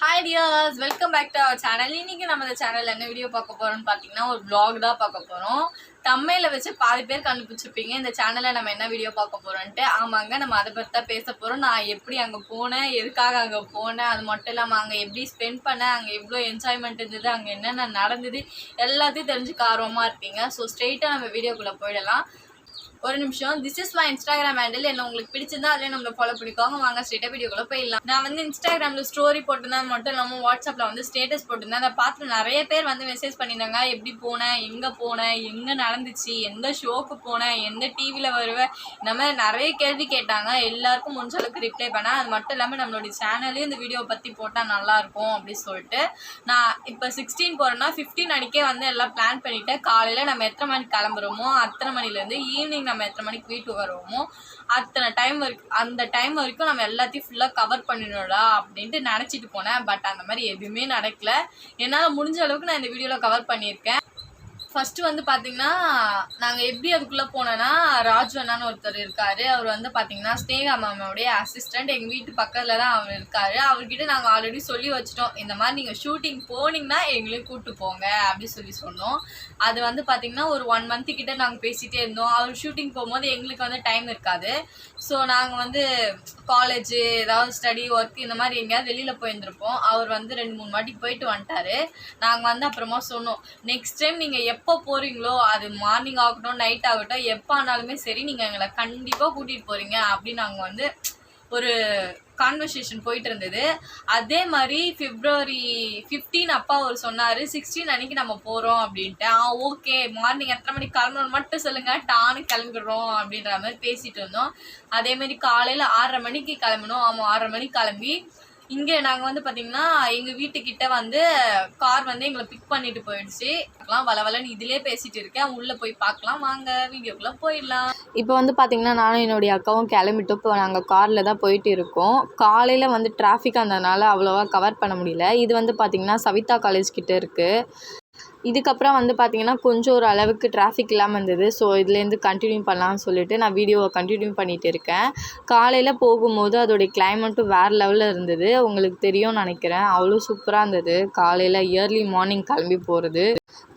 Hi dears, welcome back to our channel. இன்னைக்கு நம்ம இந்த சேனல்ல என்ன வீடியோ பார்க்க போறோம்னு பாத்தீங்கன்னா ஒரு vlog தான் பார்க்க போறோம். தம்ப்நெயில வச்சு பாதி பேர் கண்டுபிடிச்சிருப்பீங்க இந்த சேனல்ல நம்ம என்ன வீடியோ பார்க்க போறோம்னு. ஆமாங்க, நம்ம அதை பத்தி தான் பேச போறோம். நான் எப்படி அங்க போனேன், எதுக்காக அங்க போனேன், அது மட்டும் இல்லாம அங்க எப்படி ஸ்பெண்ட் பண்ணேன், அங்க எவ்வளவு என்ஜாய்மெண்ட் இருந்தது, அங்க என்னென்ன நடந்தது எல்லாத்தையும் தெரிஞ்சுக்க ஆர்வமா இருப்பீங்க. ஸோ ஸ்ட்ரெயிட்டா நம்ம வீடியோக்குள்ள போயிடலாம். ஒரு நிமிஷம். This is my Instagram handle. என்ன உங்களுக்கு பிடிச்சிருந்தா அதிலே நம்மளை ஃபாலோ பண்ணிக்கோங்க. வாங்க ஸ்ட்ரெயிட்டாக வீடியோக்குள்ள போயிடலாம். நான் வந்து இன்ஸ்டாகிராமில் ஸ்டோரி போட்டிருந்தேன் மட்டும் இல்லாமல் வாட்ஸ்அப்பில் வந்து ஸ்டேட்டஸ் போட்டிருந்தேன். அதை பார்த்து நிறைய பேர் வந்து மெசேஜ் பண்ணியிருந்தாங்க. எப்படி போனேன், எங்கே நடந்துச்சு, எந்த ஷோக்கு போனேன், எந்த டிவியில் வருவேன், இந்த மாதிரி நிறைய கேள்வி கேட்டாங்க. எல்லாருக்கும் முடிஞ்ச அளவுக்கு ரிப்ளை பண்ணேன். அது மட்டும் இல்லாமல் நம்மளுடைய சேனல்லையும் இந்த வீடியோ பற்றி போட்டால் நல்லாயிருக்கும் அப்படின்னு சொல்லிட்டு நான் இப்போ 16 போகிறேன்னா 15 அன்றைக்கே வந்து எல்லாம் பிளான் பண்ணிவிட்டேன். காலையில் நம்ம எத்தனை மணிக்கு கிளம்புறோமோ அத்தனை மணிலேருந்து ஈவினிங் நம்ம எத்தனை மணிக்கு வீட்டுக்கு வருவோமோ அத்தனை டைம் வரைக்கும் அந்த டைம் வரைக்கும் நம்ம எல்லாத்தையும் ஃபுல்லாக கவர் பண்ணிடணும்டா அப்படின்ட்டு நினச்சிட்டு போனேன். பட் அந்த மாதிரி எதுவுமே நடக்கல. என்னால் முடிஞ்ச அளவுக்கு நான் இந்த வீடியோவில் கவர் பண்ணியிருக்கேன். ஃபஸ்ட்டு வந்து பார்த்திங்கன்னா நாங்கள் எப்படி அதுக்குள்ளே போனோன்னா ராஜு அண்ணான்னு ஒருத்தர் இருக்கார். அவர் வந்து பார்த்திங்கன்னா ஸ்னேகா மேமோடைய அசிஸ்டண்ட். எங்கள் வீட்டு பக்கத்தில் தான் அவர் இருக்கார். அவர்கிட்ட நாங்கள் ஆல்ரெடி சொல்லி வச்சிட்டோம், இந்த மாதிரி நீங்கள் ஷூட்டிங் போனீங்கன்னா எங்களையும் கூப்பிட்டு போங்க அப்படி சொன்னோம். அது வந்து பார்த்திங்கன்னா ஒரு 1 month கிட்ட நாங்கள் பேசிகிட்டே இருந்தோம். அவர் ஷூட்டிங் போகும்போது எங்களுக்கு வந்து டைம் இருக்காது. ஸோ நாங்கள் வந்து காலேஜு ஏதாவது ஸ்டடி ஒர்க் இந்த மாதிரி எங்கேயாவது வெளியில் போயிருந்துருப்போம். அவர் வந்து 2-3 வாட்டி போயிட்டு வந்துட்டார். நாங்கள் வந்து அப்புறமா சொன்னோம், நெக்ஸ்ட் டைம் நீங்கள் எப்போ போகிறீங்களோ அது மார்னிங் ஆகட்டும் நைட் ஆகட்டும் எப்போ ஆனாலுமே சரி நீங்கள் எங்களை கண்டிப்பாக கூட்டிகிட்டு போகிறீங்க அப்படின்னு நாங்கள் வந்து ஒரு கான்வர்சேஷன் போயிட்டு இருந்தது. அதே மாதிரி February 15 அப்பா அவர் சொன்னார் 16 அன்னைக்கு நம்ம போகிறோம் அப்படின்ட்டு. ஓகே, மார்னிங் எத்தனை மணிக்கு கிளம்பணும்னு மட்டும் சொல்லுங்கள், டானு கிளம்பிடுறோம் அப்படின்ற மாதிரி பேசிகிட்டு இருந்தோம். அதேமாதிரி காலையில் 6:30 மணிக்கு கிளம்பணும். ஆமாம், 6:30 மணிக்கு கிளம்பி இங்கே நாங்கள் வந்து பார்த்திங்கன்னா எங்கள் வீட்டுக்கிட்ட வந்து கார் வந்து எங்களை பிக் பண்ணிட்டு போயிடுச்சு. வளவலன்னு இதிலே பேசிகிட்டு இருக்கேன். உள்ளே போய் பார்க்கலாம், வாங்க வீடியோக்குள்ளே போயிடலாம். இப்போ வந்து பார்த்திங்கன்னா நானும் என்னுடைய அக்காவும் கிளம்பிட்டு இப்போ நாங்கள் காரில் தான் போயிட்டு இருக்கோம். காலையில் வந்து டிராஃபிக் இருந்ததுனால அவ்வளோவா கவர் பண்ண முடியல. இது வந்து பார்த்திங்கன்னா சவிதா காலேஜ் கிட்டே இருக்குது. இதுக்கப்புறம் வந்து பார்த்திங்கன்னா கொஞ்சம் ஒரு அளவுக்கு டிராஃபிக் இல்லாமல் இருந்தது. ஸோ இதுலேருந்து கண்டினியூ பண்ணலாம்னு சொல்லிட்டு நான் வீடியோவை கண்டினியூ பண்ணிகிட்டு இருக்கேன். காலையில் போகும்போது அதோடைய கிளைமேட்டும் வேறு லெவலில் இருந்தது. உங்களுக்கு தெரியும்னு நினைக்கிறேன். அவ்வளோ சூப்பராக இருந்தது. காலையில் இயர்லி மார்னிங் கிளம்பி போகிறது.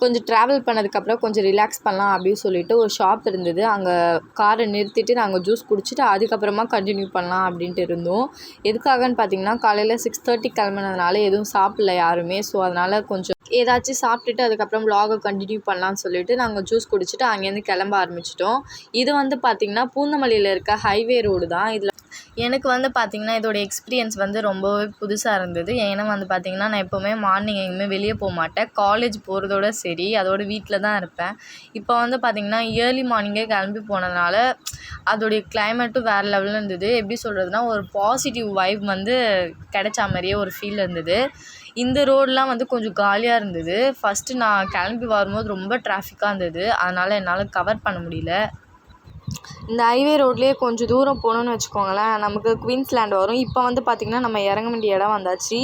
கொஞ்சம் ட்ராவல் பண்ணதுக்கப்புறம் கொஞ்சம் ரிலாக்ஸ் பண்ணலாம் அப்படின்னு சொல்லிட்டு ஒரு ஷாப் இருந்தது. அங்கே காரை நிறுத்திட்டு நாங்கள் ஜூஸ் குடிச்சிட்டு அதுக்கப்புறமா கண்டினியூ பண்ணலாம் அப்படின்ட்டு இருந்தோம். எதுக்காகன்னு பார்த்திங்கன்னா காலையில் 6:30 கிளம்புனதுனால எதுவும் சாப்பிடல யாருமே. ஸோ அதனால் கொஞ்சம் ஏதாச்சும் சாப்பிட்டுட்டு அதுக்கப்புறம் vlog கண்டினியூ பண்ணலான்னு சொல்லிட்டு நாங்கள் ஜூஸ் குடிச்சிட்டு அங்கேருந்து கிளம்ப ஆரம்பிச்சிட்டோம். இது வந்து பார்த்திங்கன்னா பூந்தமல்லியில் இருக்க ஹைவே ரோடு தான். இதில் எனக்கு வந்து பார்த்திங்கன்னா இதோட எக்ஸ்பீரியன்ஸ் வந்து ரொம்பவே புதுசாக இருந்தது. ஏன்னா வந்து பார்த்திங்கன்னா நான் எப்போவுமே மார்னிங் எங்கேயுமே வெளியே போக மாட்டேன். காலேஜ் போகிறதோட சரி, அதோட வீட்டில் தான் இருப்பேன். இப்போ வந்து பார்த்திங்கன்னா இயர்லி மார்னிங்கே கிளம்பி போனதுனால அதோடைய கிளைமேட்டும் வேறு லெவலில் இருந்தது. எப்படி சொல்கிறதுனா ஒரு பாசிட்டிவ் வைப் வந்து கிடைச்ச மாதிரியே ஒரு ஃபீல் இருந்தது. இந்த ரோடெலாம் வந்து கொஞ்சம் காலியாக இருந்தது. ஃபஸ்ட்டு நான் கிளம்பி வரும்போது ரொம்ப டிராஃபிக்காக இருந்தது. அதனால் என்னால் கவர் பண்ண முடியல. இந்த ஹைவே ரோட்லேயே கொஞ்சம் தூரம் போகணுன்னு வச்சுக்கோங்களேன், நமக்கு குயின்ஸ்லேண்ட் வரும். இப்போ வந்து பார்த்திங்கன்னா நம்ம இறங்க வேண்டிய இடம் வந்தாச்சு.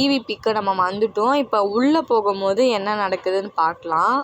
ஈவிபிக்கு நம்ம வந்துட்டோம். இப்போ உள்ளே போகும்போது என்ன நடக்குதுன்னு பார்க்கலாம்.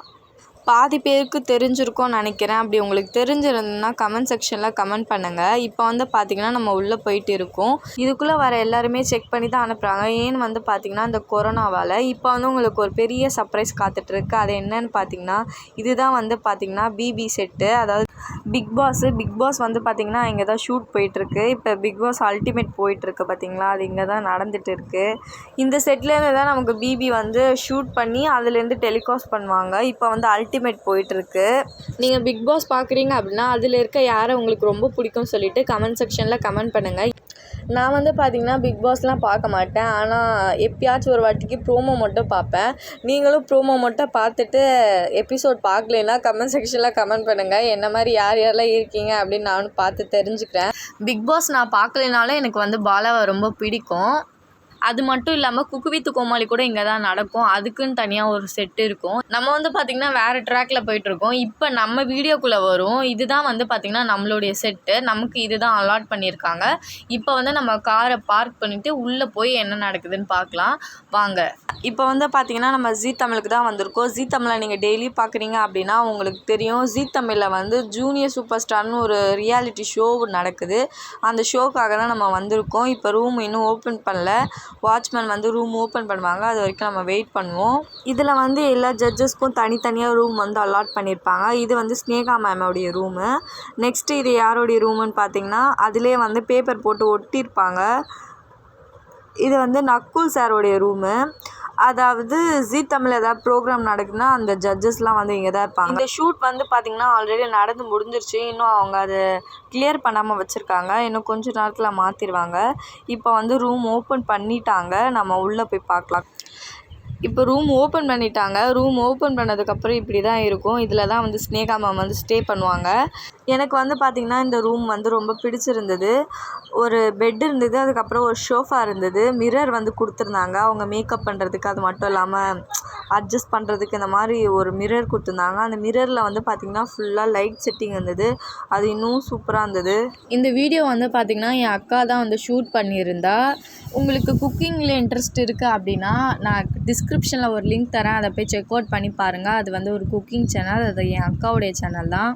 பாதி பேருக்கு தெரிஞ்சிருக்கும்னு நினைக்கிறேன். அப்படி உங்களுக்கு தெரிஞ்சிருந்ததுன்னா கமெண்ட் செக்ஷனில் கமெண்ட் பண்ணுங்கள். இப்போ வந்து பார்த்திங்கன்னா நம்ம உள்ளே போயிட்டு இருக்கோம். இதுக்குள்ளே வர எல்லாருமே செக் பண்ணி தான் அனுப்புகிறாங்க. ஏன்னு வந்து பார்த்திங்கன்னா இந்த கொரோனாவால் இப்போ வந்து உங்களுக்கு ஒரு பெரிய சர்ப்ரைஸ் காத்துட்ருக்கு. அது என்னன்னு பார்த்திங்கன்னா இதுதான் வந்து பார்த்திங்கன்னா பிபி செட்டு, அதாவது பிக் பாஸ் வந்து பார்த்திங்கன்னா இங்கே தான் ஷூட் போயிட்டுருக்கு. இப்போ பிக் பாஸ் அல்டிமேட் போயிட்டுருக்கு பார்த்திங்களா, அது இங்கே தான் நடந்துகிட்டு இருக்குது. இந்த செட்லேருந்து தான் நமக்கு பிபி வந்து ஷூட் பண்ணி அதுலேருந்து டெலிகாஸ்ட் பண்ணுவாங்க. இப்போ வந்து அல்டிமேட் போயிட்டுருக்கு. நீங்கள் பிக் பாஸ் பார்க்குறீங்க அப்படின்னா அதில் இருக்க யாரை உங்களுக்கு ரொம்ப பிடிக்கும்னு சொல்லிட்டு கமெண்ட் செக்ஷனில் கமெண்ட் பண்ணுங்கள். நான் வந்து பார்த்திங்கன்னா பிக் பாஸ்லாம் பார்க்க மாட்டேன். ஆனால் எப்பயாச்சும் ஒரு வாட்டிக்கு ப்ரோமோ மட்டும் பார்ப்பேன். நீங்களும் ப்ரோமோ மட்டும் பார்த்துட்டு எபிசோட் பார்க்கலைன்னா கமெண்ட் செக்ஷனில் கமெண்ட் பண்ணுங்கள். என்ன மாதிரி யாரெல்லாம் இருக்கீங்க அப்படின்னு நானும் பார்த்து தெரிஞ்சுக்கிறேன். பிக் பாஸ் நான் பார்க்கலைனாலும் எனக்கு வந்து பாலாவை ரொம்ப பிடிக்கும். அது மட்டும் இல்லாமல் குக்கு வித் கோமாளி கூட இங்கே தான் நடக்கும். அதுக்குன்னு தனியாக ஒரு செட்டு இருக்கும். நம்ம வந்து பார்த்திங்கன்னா வேறு ட்ராக்கில் போயிட்டுருக்கோம். இப்போ நம்ம வீடியோக்குள்ளே வரும். இதுதான் வந்து பார்த்திங்கன்னா நம்மளுடைய செட்டு. நமக்கு இது தான் அலாட் பண்ணியிருக்காங்க. இப்போ வந்து நம்ம காரை பார்க் பண்ணிவிட்டு உள்ளே போய் என்ன நடக்குதுன்னு பார்க்கலாம் வாங்க. இப்போ வந்து பார்த்திங்கன்னா நம்ம ஜீ தமிழுக்கு தான் வந்திருக்கோம். ஜீ தமிழை நீங்கள் டெய்லி பார்க்குறீங்க அப்படின்னா உங்களுக்கு தெரியும், ஜீ தமிழில் வந்து ஜூனியர் சூப்பர் ஸ்டார்னு ஒரு ரியாலிட்டி ஷோ நடக்குது. அந்த ஷோக்காக தான் நம்ம வந்திருக்கோம். இப்போ ரூம் இன்னும் ஓப்பன் பண்ணல. வாட்ச்மேன் வந்து ரூம் ஓப்பன் பண்ணுவாங்க. அது வரைக்கும் நம்ம வெயிட் பண்ணுவோம். இதில் வந்து எல்லா ஜட்ஜஸ்க்கும் தனித்தனியாக ரூம் வந்து அலாட் பண்ணியிருப்பாங்க. இது வந்து ஸ்னேகா மேமோடைய ரூமு. நெக்ஸ்ட்டு இது யாருடைய ரூமுன்னு பார்த்தீங்கன்னா அதிலே வந்து பேப்பர் போட்டு ஒட்டியிருப்பாங்க. இது வந்து நக்குல் சாரோடைய ரூமு. அதாவது ஜீ தமிழ் ஏதாவது ப்ரோக்ராம் நடக்குதுன்னா அந்த ஜட்ஜஸ்லாம் வந்து இங்கே தான் இருப்பாங்க. இந்த ஷூட் வந்து பார்த்திங்கன்னா ஆல்ரெடி நடந்து முடிஞ்சிருச்சு. இன்னும் அவங்க அதை கிளியர் பண்ணாமல் வச்சுருக்காங்க. இன்னும் கொஞ்சம் நேரத்தில் மாற்றிடுவாங்க. இப்போ வந்து ரூம் ஓப்பன் பண்ணிட்டாங்க. நம்ம உள்ளே போய் பார்க்கலாம். இப்போ ரூம் ஓப்பன் பண்ணிட்டாங்க. ரூம் ஓப்பன் பண்ணதுக்கப்புறம் இப்படி தான் இருக்கும். இதில் தான் வந்து ஸ்னேகா மேம் வந்து ஸ்டே பண்ணுவாங்க. எனக்கு வந்து பார்த்திங்கன்னா இந்த ரூம் வந்து ரொம்ப பிடிச்சிருந்தது. ஒரு பெட் இருந்தது, அதுக்கப்புறம் ஒரு ஷோஃபா இருந்தது, மிரர் வந்து கொடுத்துருந்தாங்க அவங்க மேக்கப் பண்ணுறதுக்கு. அது மட்டும் இல்லாமல் அட்ஜஸ்ட் பண்ணுறதுக்கு இந்த மாதிரி ஒரு மிரர் கொடுத்துருந்தாங்க. அந்த மிரரில் வந்து பார்த்திங்கன்னா ஃபுல்லாக லைட் செட்டிங் இருந்தது. அது இன்னும் சூப்பராக இருந்தது. இந்த வீடியோ வந்து பார்த்திங்கன்னா என் அக்கா தான் வந்து ஷூட் பண்ணியிருந்தா. உங்களுக்கு குக்கிங்கில் இன்ட்ரெஸ்ட் இருக்குது அப்படின்னா நான் டிஸ்கிரிப்ஷனில் ஒரு லிங்க் தரேன். அதை போய் செக் அவுட் பண்ணி பாருங்கள். அது வந்து ஒரு குக்கிங் சேனல். அது என் அக்காவுடைய சேனல் தான்.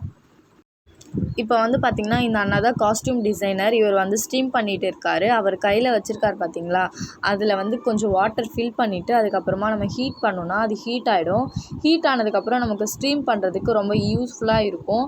இப்போ வந்து பார்த்திங்கன்னா இந்த அண்ணா தான் காஸ்டியூம் டிசைனர். இவர் வந்து ஸ்டீம் பண்ணிகிட்டு இருக்கார். அவர் கையில் வச்சுருக்கார் பார்த்திங்களா, அதில் வந்து கொஞ்சம் வாட்டர் ஃபில் பண்ணிவிட்டு அதுக்கப்புறமா நம்ம ஹீட் பண்ணோன்னா அது ஹீட் ஆகிடும். ஹீட் ஆனதுக்கப்புறம் நமக்கு ஸ்டீம் பண்ணுறதுக்கு ரொம்ப யூஸ்ஃபுல்லாக இருக்கும்.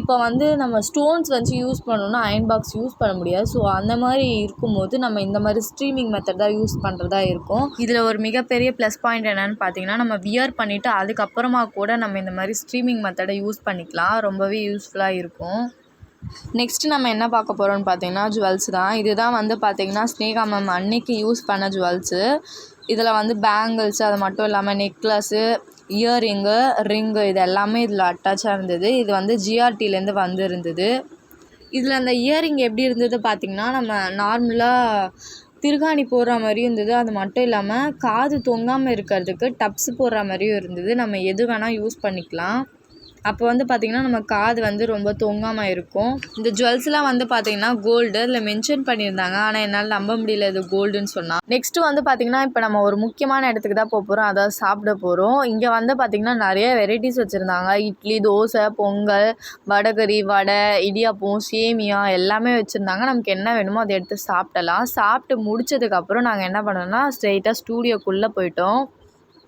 இப்போ வந்து நம்ம ஸ்டோன்ஸ் வச்சு யூஸ் பண்ணோன்னா அயன் பாக்ஸ் யூஸ் பண்ண முடியாது. ஸோ அந்த மாதிரி இருக்கும்போது நம்ம இந்த மாதிரி ஸ்ட்ரீமிங் மெத்தட் தான் யூஸ் பண்ணுறதா இருக்கும். இதில் ஒரு மிகப்பெரிய ப்ளஸ் பாயிண்ட் என்னென்னு பார்த்திங்கன்னா நம்ம வியர் பண்ணிவிட்டு அதுக்கப்புறமா கூட நம்ம இந்த மாதிரி ஸ்ட்ரீமிங் மெத்தடை யூஸ் பண்ணிக்கலாம். ரொம்பவே யூஸ்ஃபுல்லாக இருக்கும். நெக்ஸ்ட்டு நம்ம என்ன பார்க்க போகிறோம்னு பார்த்தீங்கன்னா ஜுவல்ஸ் தான். இதுதான் வந்து பார்த்திங்கன்னா ஸ்னேகா மேம் அன்னைக்கு யூஸ் பண்ண ஜுவல்ஸு. இதில் வந்து பேங்கிள்ஸு, அது மட்டும் இல்லாமல் நெக்லஸ்ஸு, இயரிங்கு, ரிங்கு இது எல்லாமே இதில் அட்டாச்சாக இருந்தது. இது வந்து ஜிஆர்டிலேருந்து வந்துருந்தது. இதில் அந்த இயரிங் எப்படி இருந்தது பார்த்திங்கன்னா நம்ம நார்மலாக திருகாணி போடுற மாதிரியும் இருந்தது. அது மட்டும் இல்லாமல் காது தொங்காமல் இருக்கிறதுக்கு டப்ஸு போடுற மாதிரியும் இருந்தது. நம்ம எது வேணால் யூஸ் பண்ணிக்கலாம். அப்போ வந்து பார்த்திங்கன்னா நம்ம காது வந்து ரொம்ப தொங்காமல் இருக்கும். இந்த ஜுவல்ஸ்லாம் வந்து பார்த்திங்கன்னா கோல்டு அதில் மென்ஷன் பண்ணியிருந்தாங்க. ஆனால் என்னால் நம்ப முடியல இது கோல்டுன்னு சொன்னால். நெக்ஸ்ட்டு வந்து பார்த்திங்கன்னா இப்போ நம்ம ஒரு முக்கியமான இடத்துக்கு தான் போகிறோம். அதாவது சாப்பிட போகிறோம். இங்கே வந்து பார்த்திங்கன்னா நிறைய வெரைட்டிஸ் வச்சுருந்தாங்க. இட்லி, தோசை, பொங்கல், வடகறி, வடை, இடியாப்பம், சேமியா எல்லாமே வச்சுருந்தாங்க. நமக்கு என்ன வேணுமோ அதை எடுத்து சாப்பிடலாம். சாப்பிட்டு முடிச்சதுக்கப்புறம் நாங்கள் என்ன பண்ணோம்னா ஸ்ட்ரெயிட்டாக ஸ்டூடியோக்குள்ளே போயிட்டோம்.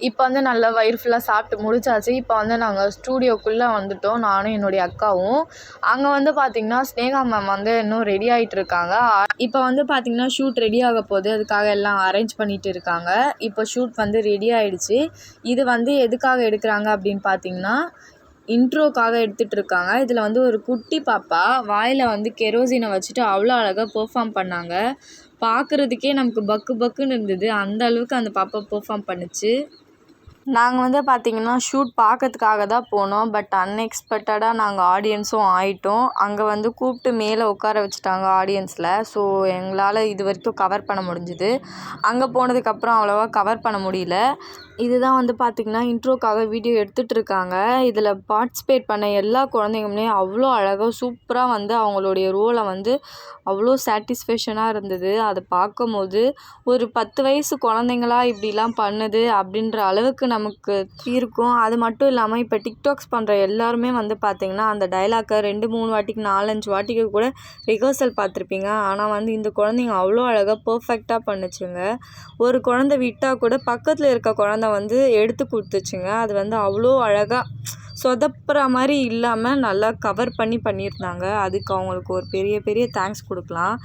இப்போ வந்து நல்லா வயிறு ஃபுல்லாக சாப்பிட்டு முடிச்சாச்சு. இப்போ வந்து நாங்கள் ஸ்டூடியோக்குள்ளே வந்துவிட்டோம், நானும் என்னுடைய அக்காவும். அங்கே வந்து பார்த்திங்கன்னா ஸ்னேகா மேம் வந்து இன்னும் ரெடி ஆகிட்டு இருக்காங்க. இப்போ வந்து பார்த்திங்கன்னா ஷூட் ரெடி ஆக போகுது. அதுக்காக எல்லாம் அரேஞ்ச் பண்ணிகிட்டு இருக்காங்க. இப்போ ஷூட் வந்து ரெடி ஆகிடுச்சு. இது வந்து எதுக்காக எடுக்கிறாங்க அப்படின்னு பார்த்திங்கன்னா இன்ட்ரோக்காக எடுத்துகிட்டு இருக்காங்க. இதில் வந்து ஒரு குட்டி பாப்பா வாயில் வந்து கெரோசினை வச்சுட்டு அவ்வளோ அழகாக பெர்ஃபார்ம் பண்ணாங்க. பார்க்குறதுக்கே நமக்கு பக்கு பக்குன்னு இருந்தது. அந்த அளவுக்கு அந்த பாப்பா பெர்ஃபார்ம் பண்ணுச்சு. நாங்கள் வந்து பார்த்திங்கன்னா ஷூட் பார்க்கறதுக்காக தான் போனோம். பட் அன்எக்ஸ்பெக்டடாக நாங்கள் ஆடியன்ஸும் ஆகிட்டோம். அங்கே வந்து கூப்பிட்டு மேலே உட்கார வச்சுட்டாங்க ஆடியன்ஸில். ஸோ எங்களால் இது வரைக்கும் கவர் பண்ண முடிஞ்சுது. அங்கே போனதுக்கப்புறம் அவ்வளோவா கவர் பண்ண முடியல. இதுதான் வந்து பார்த்திங்கன்னா இன்ட்ரோக்காக வீடியோ எடுத்துகிட்டு இருக்காங்க. இதில் பார்ட்டிசிபேட் பண்ண எல்லா குழந்தைங்களுமே அவ்வளோ அழகாக சூப்பராக வந்து அவங்களுடைய ரோலை வந்து அவ்வளோ சாட்டிஸ்ஃபேக்ஷனாக இருந்தது. அதை பார்க்கும்போது ஒரு 10 வயசு குழந்தைங்களா இப்படிலாம் பண்ணுது அப்படின்ற அளவுக்கு நமக்கு இருக்கும். அது மட்டும் இல்லாமல் இப்போ டிக்டாக்ஸ் பண்ணுற எல்லாருமே வந்து பார்த்திங்கன்னா அந்த டைலாக்கை 2-3 வாட்டிக்கு 4-5 வாட்டிக்கு கூட ரிஹர்சல் பார்த்துருப்பீங்க. ஆனால் வந்து இந்த குழந்தைங்க அவ்வளோ அழகாக பர்ஃபெக்டாக பண்ணுச்சுங்க. ஒரு குழந்தை விட்டால் கூட பக்கத்தில் இருக்க குழந்தை வந்து எடுத்து கொடுத்துச்சுங்க. அது வந்து அவ்வளோ அழகாக சொதப்புற மாதிரி இல்லாமல் நல்லா கவர் பண்ணியிருந்தாங்க. அதுக்கு அவங்களுக்கு ஒரு பெரிய தேங்க்ஸ் கொடுக்கலாம்.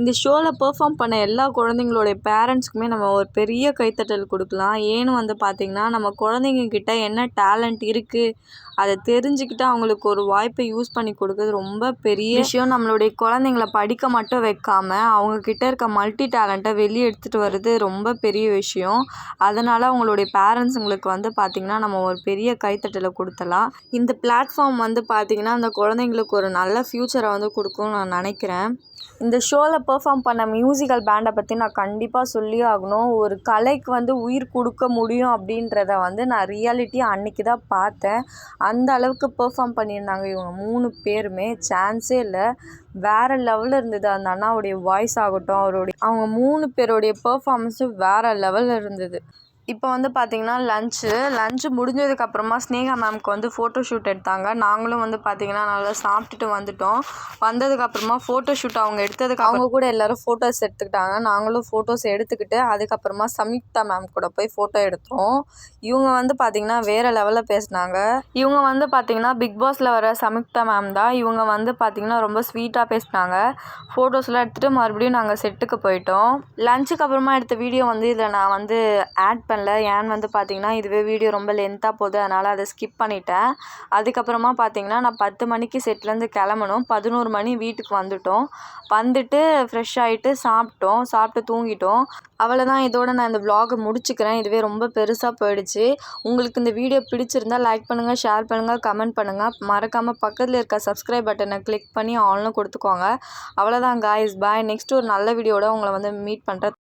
இந்த ஷோவில் பெர்ஃபார்ம் பண்ண எல்லா குழந்தைங்களோடைய பேரண்ட்ஸ்க்குமே நம்ம ஒரு பெரிய கைத்தட்டல் கொடுக்கலாம். ஏன்னு வந்து பார்த்திங்கன்னா நம்ம குழந்தைங்கக்கிட்ட என்ன டேலண்ட் இருக்குது அதை தெரிஞ்சுக்கிட்டு அவங்களுக்கு ஒரு வாய்ப்பை யூஸ் பண்ணி கொடுக்குறது ரொம்ப பெரிய விஷயம். நம்மளுடைய குழந்தைங்கள படிக்க மட்டும் வைக்காமல் அவங்கக்கிட்ட இருக்க மல்டி டேலண்ட்டை வெளியே எடுத்துகிட்டு வர்றது ரொம்ப பெரிய விஷயம். அதனால் அவங்களுடைய பேரண்ட்ஸுங்களுக்கு வந்து பார்த்திங்கன்னா நம்ம ஒரு பெரிய கைத்தட்டலை கொடுத்தலாம். இந்த பிளாட்ஃபார்ம் வந்து பார்த்திங்கன்னா அந்த குழந்தைங்களுக்கு ஒரு நல்ல ஃப்யூச்சரை வந்து கொடுக்கும்னு நான் நினைக்கிறேன். இந்த ஷோவில் பெர்ஃபார்ம் பண்ண மியூசிக்கல் பேண்டை பற்றி நான் கண்டிப்பாக சொல்லியே ஆகணும். ஒரு கலைக்கு வந்து உயிர் கொடுக்க முடியும் அப்படின்றத வந்து நான் ரியாலிட்டியாக அன்றைக்கி தான் பார்த்தேன். அந்த அளவுக்கு பெர்ஃபார்ம் பண்ணியிருந்தாங்க இவங்க 3 பேருமே. சான்ஸே இல்லை. வேறு லெவலில் இருந்தது. அந்த அண்ணாவுடைய வாய்ஸ் ஆகட்டும், அவங்க 3 பேருடைய பெர்ஃபார்மன்ஸும் வேறு லெவலில் இருந்தது. இப்போ வந்து பார்த்திங்கன்னா லஞ்சு முடிஞ்சதுக்கப்புறமா ஸ்னேகா மேம்க்கு வந்து ஃபோட்டோ ஷூட் எடுத்தாங்க. நாங்களும் வந்து பார்த்திங்கன்னா நல்லா சாப்பிட்டுட்டு வந்துட்டோம். வந்ததுக்கப்புறமா ஃபோட்டோ ஷூட் அவங்க எடுத்ததுக்கு அவங்க கூட எல்லோரும் ஃபோட்டோஸ் எடுத்துக்கிட்டாங்க. நாங்களும் ஃபோட்டோஸ் எடுத்துக்கிட்டு அதுக்கப்புறமா சம்யுக்தா மேம் கூட போய் ஃபோட்டோ எடுத்தோம். இவங்க வந்து பார்த்திங்கன்னா வேறு லெவலில் பேசினாங்க. இவங்க வந்து பார்த்திங்கன்னா பிக் பாஸில் வர சம்யுக்தா மேம் தான். இவங்க வந்து பார்த்திங்கன்னா ரொம்ப ஸ்வீட்டாக பேசினாங்க. ஃபோட்டோஸ்லாம் எடுத்துகிட்டு மறுபடியும் நாங்கள் செட்டுக்கு போயிட்டோம். லஞ்சுக்கு அப்புறமா எடுத்த வீடியோ வந்து இதில் நான் வந்து ஆட் பண்ணல. ஏன்னு வந்து பார்த்திங்கன்னா இதுவே வீடியோ ரொம்ப லென்த்தாக போகுது, அதனால் அதை ஸ்கிப் பண்ணிட்டேன். அதுக்கப்புறமா பார்த்திங்கன்னா நான் 10 மணிக்கு செட்லேருந்து கிளம்பணும். 11 மணி வீட்டுக்கு வந்துட்டு ஃப்ரெஷ் ஆகிட்டு சாப்பிட்டு தூங்கிட்டோம். அவ்வளோதான். இதோட நான் இந்த vlog முடிச்சுக்கிறேன். இதுவே ரொம்ப பெருசாக போயிடுச்சு. உங்களுக்கு இந்த வீடியோ பிடிச்சிருந்தா லைக் பண்ணுங்கள், ஷேர் பண்ணுங்கள், கமெண்ட் பண்ணுங்கள். மறக்காமல் பக்கத்தில் இருக்க சப்ஸ்கிரைப் பட்டனை கிளிக் பண்ணி ஆல்னு கொடுத்துக்கோங்க. அவ்வளோதான் காய்ஸ், பாய். நெக்ஸ்ட் ஒரு நல்ல வீடியோட உங்களை வந்து மீட் பண்ணுறேன்.